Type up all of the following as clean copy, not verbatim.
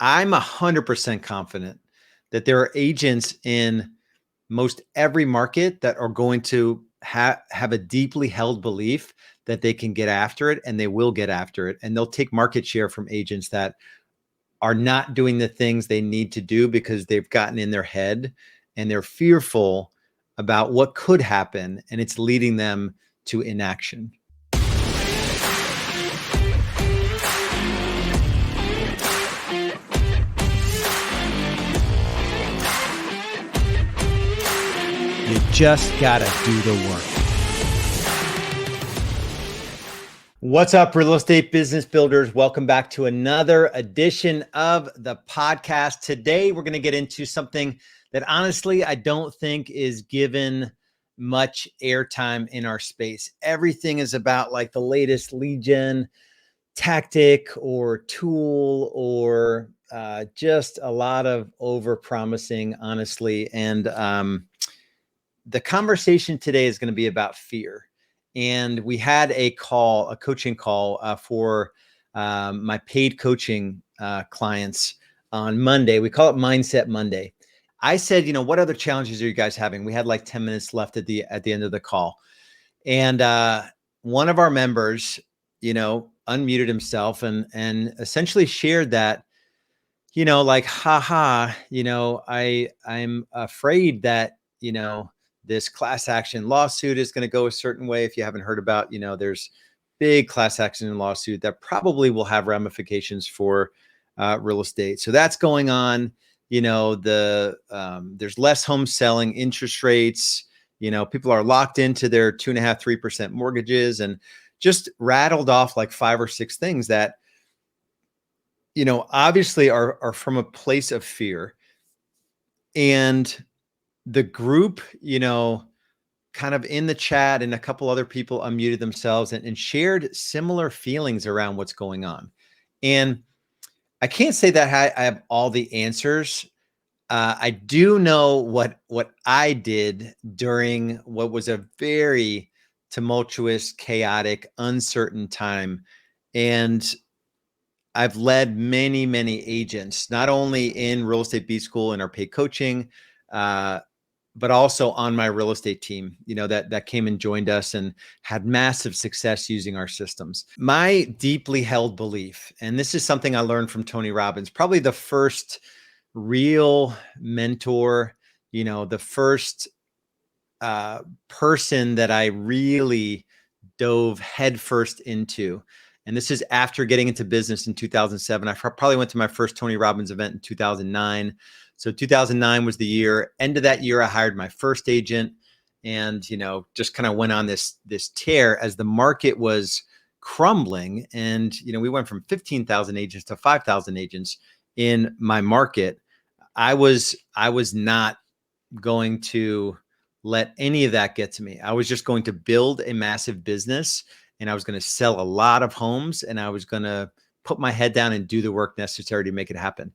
I'm 100% confident that there are agents in most every market that are going to have a deeply held belief that they can get after it, and they will get after it. And they'll take market share from agents that are not doing the things they need to do because they've gotten in their head and they're fearful about what could happen, and it's leading them to inaction. You just gotta do the work. What's up, real estate business builders? Welcome back to another edition of the podcast. Today, we're going to get into something that honestly, I don't think is given much airtime in our space. Everything is about like the latest lead gen tactic or tool or just a lot of over promising, honestly. And the conversation today is going to be about fear. And we had a coaching call for my paid coaching clients on Monday. We call it Mindset Monday. I said, what other challenges are you guys having? We had like 10 minutes left at the end of the call. And one of our members, unmuted himself and essentially shared that, I'm afraid that, this class action lawsuit is going to go a certain way. If you haven't heard about, there's big class action lawsuit that probably will have ramifications for real estate. So that's going on. There's less home selling, interest rates. People are locked into their 2.5%, 3% mortgages, and just rattled off like 5 or 6 things that, obviously are from a place of fear. And the group, kind of in the chat, and a couple other people unmuted themselves and shared similar feelings around what's going on. And I can't say that I have all the answers. I do know what I did during what was a very tumultuous, chaotic, uncertain time. And I've led many, many agents, not only in Real Estate B School and our paid coaching, but also on my real estate team, that came and joined us and had massive success using our systems. My deeply held belief, and this is something I learned from Tony Robbins, probably the first real mentor, the first person that I really dove headfirst into. And this is after getting into business in 2007. I probably went to my first Tony Robbins event in 2009. So 2009 was the year. End of that year, I hired my first agent, and just kind of went on this tear as the market was crumbling. And we went from 15,000 agents to 5,000 agents in my market. I was not going to let any of that get to me. I was just going to build a massive business, and I was going to sell a lot of homes, and I was going to put my head down and do the work necessary to make it happen.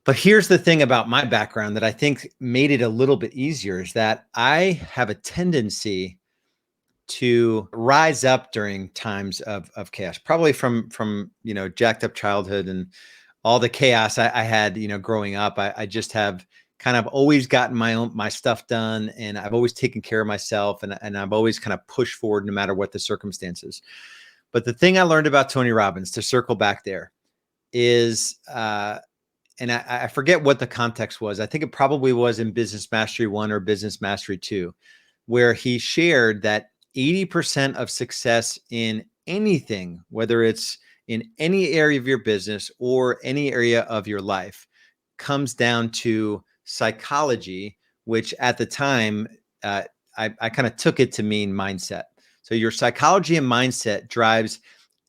But here's the thing about my background that I think made it a little bit easier, is that I have a tendency to rise up during times of chaos, probably from jacked up childhood and all the chaos I had, growing up. I just have kind of always gotten my stuff done, and I've always taken care of myself, and I've always kind of pushed forward no matter what the circumstances. But the thing I learned about Tony Robbins, to circle back there, is and I forget what the context was. I think it probably was in Business Mastery 1 or Business Mastery 2, where he shared that 80% of success in anything, whether it's in any area of your business or any area of your life, comes down to psychology, which at the time, I kind of took it to mean mindset. So your psychology and mindset drives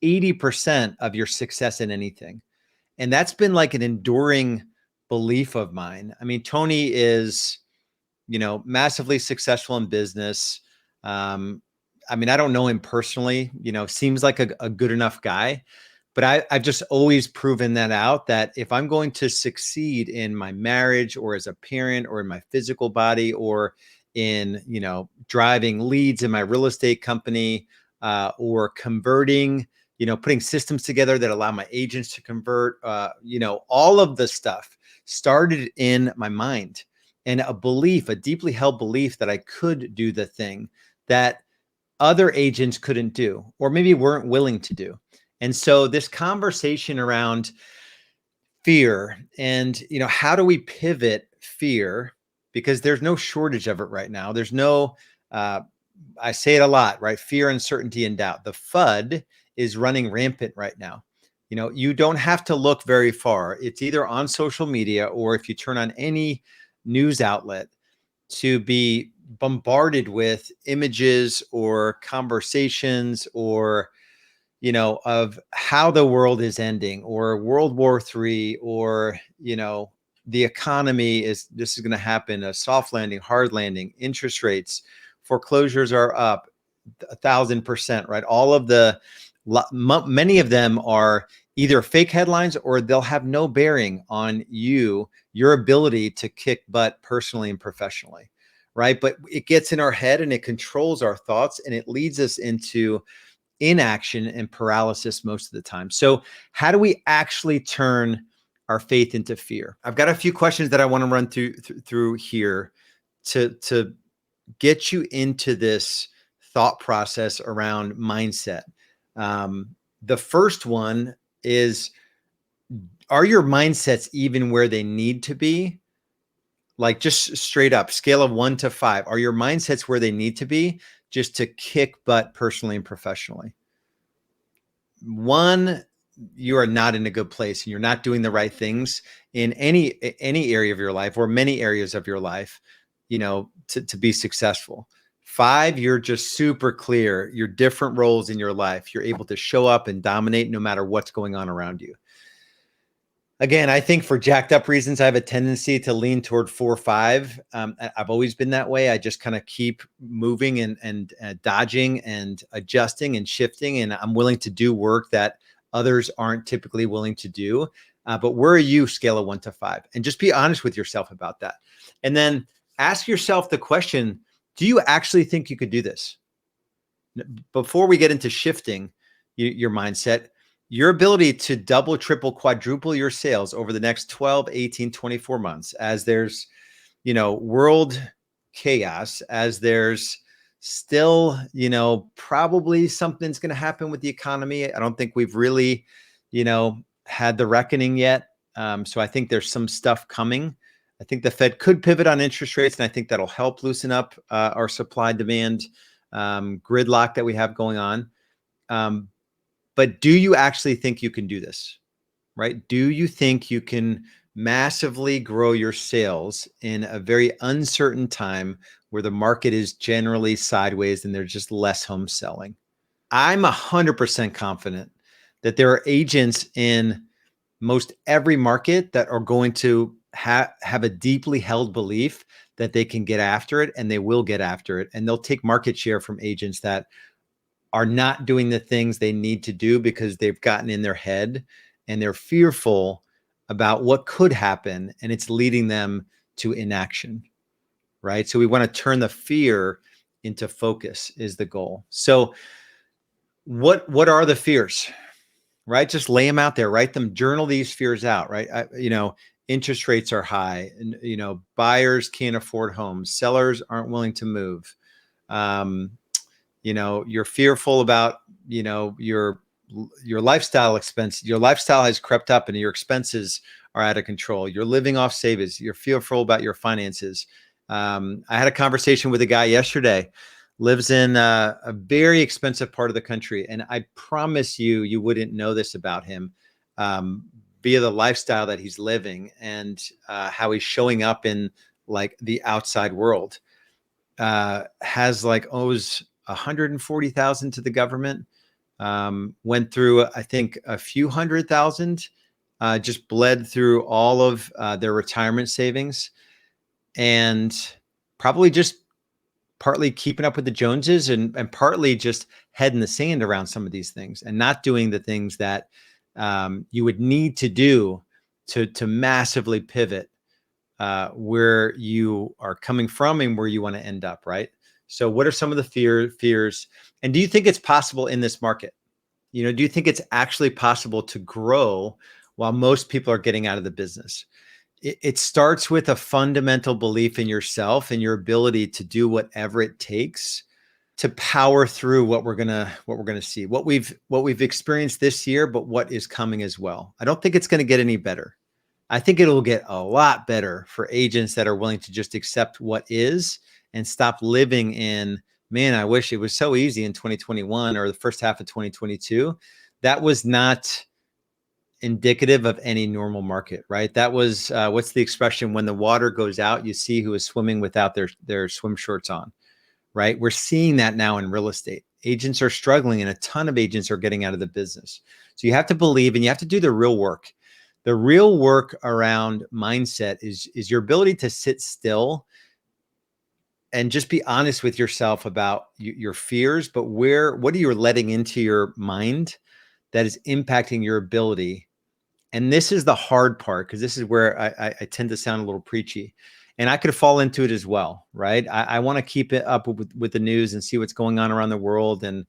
80% of your success in anything. And that's been like an enduring belief of mine. I mean, Tony is, massively successful in business. I don't know him personally, seems like a good enough guy, but I've just always proven that out, that if I'm going to succeed in my marriage or as a parent or in my physical body or in, driving leads in my real estate company or converting, putting systems together that allow my agents to convert, all of the stuff started in my mind, and a deeply held belief that I could do the thing that other agents couldn't do, or maybe weren't willing to do. And so this conversation around fear and, how do we pivot fear? Because there's no shortage of it right now. There's no, I say it a lot, right? Fear, uncertainty, and doubt. The FUD is running rampant right now. You don't have to look very far. It's either on social media, or if you turn on any news outlet, to be bombarded with images or conversations, or of how the world is ending, or World War III, or the economy this is going to happen, a soft landing, hard landing, interest rates, foreclosures are up 1,000%, right? All of many of them are either fake headlines, or they'll have no bearing on your ability to kick butt personally and professionally, right? But it gets in our head, and it controls our thoughts, and it leads us into inaction and paralysis most of the time. So how do we actually turn our faith into fear? I've got a few questions that I want to run through here to get you into this thought process around mindset. The first one is, are your mindsets even where they need to be? Like, just straight up, scale of 1 to 5. Are your mindsets where they need to be just to kick butt personally and professionally? 1, you are not in a good place, and you're not doing the right things in any area of your life, or many areas of your life, to be successful. 5, you're just super clear. Your different roles in your life, you're able to show up and dominate no matter what's going on around you. Again, I think for jacked up reasons, I have a tendency to lean toward 4 or 5. I've always been that way. I just kind of keep moving and dodging and adjusting and shifting. And I'm willing to do work that others aren't typically willing to do. But where are you, scale of 1 to 5? And just be honest with yourself about that. And then ask yourself the question, do you actually think you could do this? Before we get into shifting your mindset, your ability to double, triple, quadruple your sales over the next 12, 18, 24 months, as there's, world chaos, as there's still, probably something's going to happen with the economy. I don't think we've really, had the reckoning yet. So I think there's some stuff coming. I think the Fed could pivot on interest rates, and I think that'll help loosen up our supply demand gridlock that we have going on. But do you actually think you can do this, right? Do you think you can massively grow your sales in a very uncertain time where the market is generally sideways and there's just less home selling? I'm 100% confident that there are agents in most every market that are going to have a deeply held belief that they can get after it, and they will get after it, and they'll take market share from agents that are not doing the things they need to do because they've gotten in their head and they're fearful about what could happen, and it's leading them to inaction, right? So we want to turn the fear into focus is the goal. So what are the fears, right? Just lay them out there, write them, journal these fears out, right? Interest rates are high, and, buyers can't afford homes, sellers aren't willing to move. You're fearful about, your lifestyle expense. Your lifestyle has crept up and your expenses are out of control. You're living off savings. You're fearful about your finances. I had a conversation with a guy yesterday, lives in a very expensive part of the country. And I promise you wouldn't know this about him via the lifestyle that he's living and how he's showing up in like the outside world. Has owes 140,000 to the government. Went through, I think, a few $100,000. Just bled through all of their retirement savings, and probably just partly keeping up with the Joneses, and partly just head in the sand around some of these things, and not doing the things that you would need to do to massively pivot where you are coming from and where you want to end up, right? So what are some of the fears? And do you think it's possible in this market? Do you think it's actually possible to grow while most people are getting out of the business? It starts with a fundamental belief in yourself and your ability to do whatever it takes to power through what we're gonna see, what we've experienced this year, but what is coming as well. I don't think it's gonna get any better. I think it'll get a lot better for agents that are willing to just accept what is and stop living in, man, I wish it was so easy in 2021 or the first half of 2022. That was not indicative of any normal market, right? That was what's the expression? When the water goes out, you see who is swimming without their swim shorts on, right? We're seeing that now in real estate. Agents are struggling and a ton of agents are getting out of the business. So you have to believe and you have to do the real work. The real work around mindset is your ability to sit still and just be honest with yourself about your fears, but what are you letting into your mind that is impacting your ability? And this is the hard part, because this is where I tend to sound a little preachy, and I could fall into it as well, right? I want to keep it up with the news and see what's going on around the world and,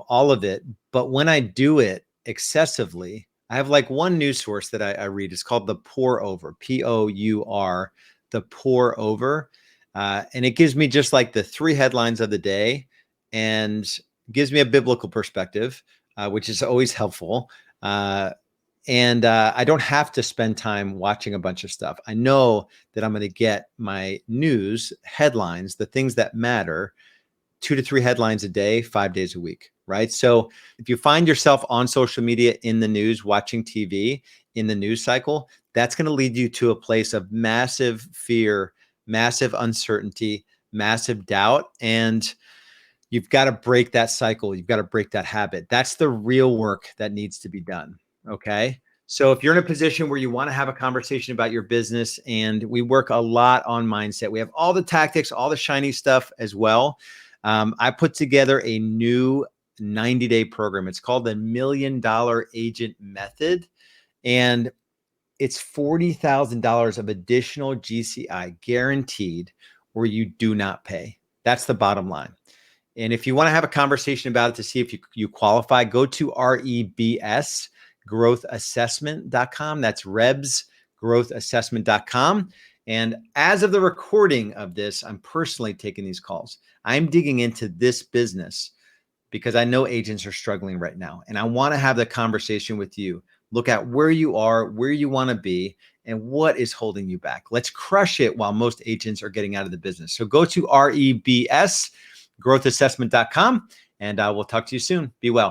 all of it. But when I do it excessively, I have like one news source that I read. It's called the Pour Over, Pour, the Pour Over. And it gives me just like the three headlines of the day and gives me a biblical perspective, which is always helpful. And I don't have to spend time watching a bunch of stuff. I know that I'm going to get my news headlines, the things that matter, 2 to 3 headlines a day, 5 days a week, right? So if you find yourself on social media, in the news, watching TV, in the news cycle, that's going to lead you to a place of massive fear, massive uncertainty, massive doubt. And you've got to break that cycle. You've got to break that habit. That's the real work that needs to be done. Okay. So if you're in a position where you want to have a conversation about your business, and we work a lot on mindset, we have all the tactics, all the shiny stuff as well. I put together a new 90-day program. It's called the $1 Million Agent Method. And it's $40,000 of additional GCI guaranteed, where you do not pay. That's the bottom line. And if you want to have a conversation about it to see if you qualify, go to rebsgrowthassessment.com. That's rebsgrowthassessment.com. And as of the recording of this, I'm personally taking these calls. I'm digging into this business because I know agents are struggling right now. And I want to have the conversation with you. Look at where you are, where you want to be, and what is holding you back. Let's crush it while most agents are getting out of the business. So go to rebsgrowthassessment.com, and we'll talk to you soon. Be well.